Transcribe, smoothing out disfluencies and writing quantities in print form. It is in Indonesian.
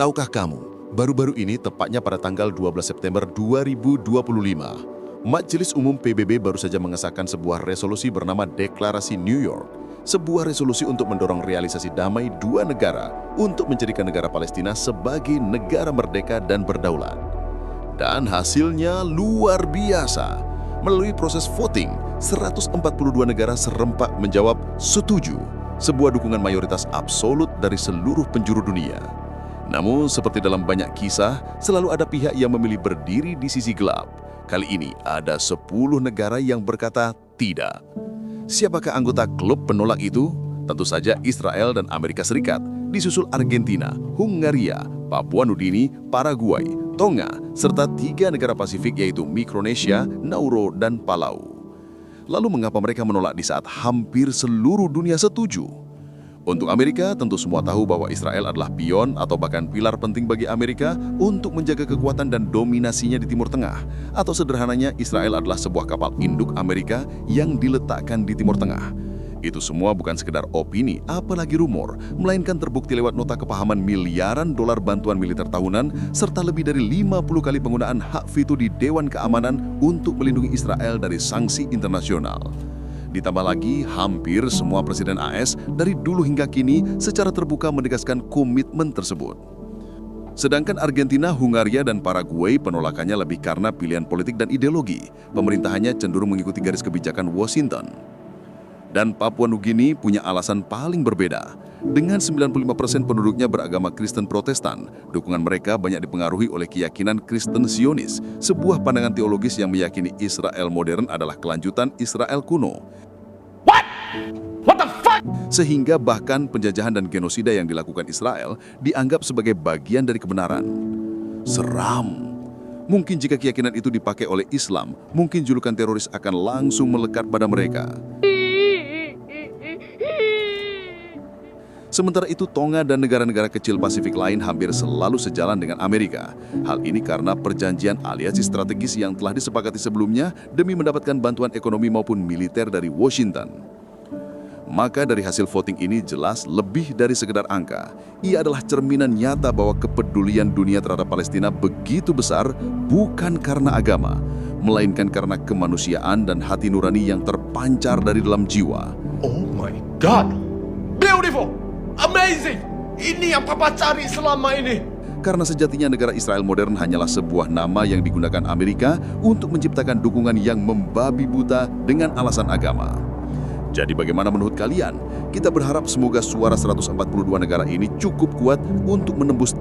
Tahukah kamu, baru-baru ini tepatnya pada tanggal 12 September 2025, Majelis Umum PBB baru saja mengesahkan sebuah resolusi bernama Deklarasi New York, sebuah resolusi untuk mendorong realisasi damai dua negara untuk menjadikan negara Palestina sebagai negara merdeka dan berdaulat. Dan hasilnya luar biasa. Melalui proses voting, 142 negara serempak menjawab setuju, sebuah dukungan mayoritas absolut dari seluruh penjuru dunia. Namun, seperti dalam banyak kisah, selalu ada pihak yang memilih berdiri di sisi gelap. Kali ini ada 10 negara yang berkata tidak. Siapakah anggota klub penolak itu? Tentu saja Israel dan Amerika Serikat, disusul Argentina, Hungaria, Papua Nugini, Paraguay, Tonga, serta 3 negara Pasifik yaitu Mikronesia, Nauru, dan Palau. Lalu mengapa mereka menolak di saat hampir seluruh dunia setuju? Untuk Amerika, tentu semua tahu bahwa Israel adalah pion atau bahkan pilar penting bagi Amerika untuk menjaga kekuatan dan dominasinya di Timur Tengah. Atau sederhananya, Israel adalah sebuah kapal induk Amerika yang diletakkan di Timur Tengah. Itu semua bukan sekedar opini, apalagi rumor, melainkan terbukti lewat nota kepahaman miliaran dolar bantuan militer tahunan, serta lebih dari 50 kali penggunaan hak veto di Dewan Keamanan untuk melindungi Israel dari sanksi internasional. Ditambah lagi, hampir semua presiden AS dari dulu hingga kini secara terbuka menegaskan komitmen tersebut. Sedangkan Argentina, Hungaria, dan Paraguay penolakannya lebih karena pilihan politik dan ideologi. Pemerintahannya cenderung mengikuti garis kebijakan Washington. Dan Papua Nugini punya alasan paling berbeda. Dengan 95% penduduknya beragama Kristen Protestan, dukungan mereka banyak dipengaruhi oleh keyakinan Kristen Zionis, sebuah pandangan teologis yang meyakini Israel modern adalah kelanjutan Israel kuno. What the fuck? Sehingga bahkan penjajahan dan genosida yang dilakukan Israel dianggap sebagai bagian dari kebenaran. Seram. Mungkin jika keyakinan itu dipakai oleh Islam, mungkin julukan teroris akan langsung melekat pada mereka. Sementara itu, Tonga dan negara-negara kecil Pasifik lain hampir selalu sejalan dengan Amerika. Hal ini karena perjanjian aliansi strategis yang telah disepakati sebelumnya demi mendapatkan bantuan ekonomi maupun militer dari Washington. Maka dari hasil voting ini jelas lebih dari sekedar angka. Ia adalah cerminan nyata bahwa kepedulian dunia terhadap Palestina begitu besar bukan karena agama, melainkan karena kemanusiaan dan hati nurani yang terpancar dari dalam jiwa. Oh my God! Beautiful! Amazing! Ini yang Papa cari selama ini. Karena sejatinya negara Israel modern hanyalah sebuah nama yang digunakan Amerika untuk menciptakan dukungan yang membabi buta dengan alasan agama. Jadi bagaimana menurut kalian? Kita berharap semoga suara 142 negara ini cukup kuat untuk menembus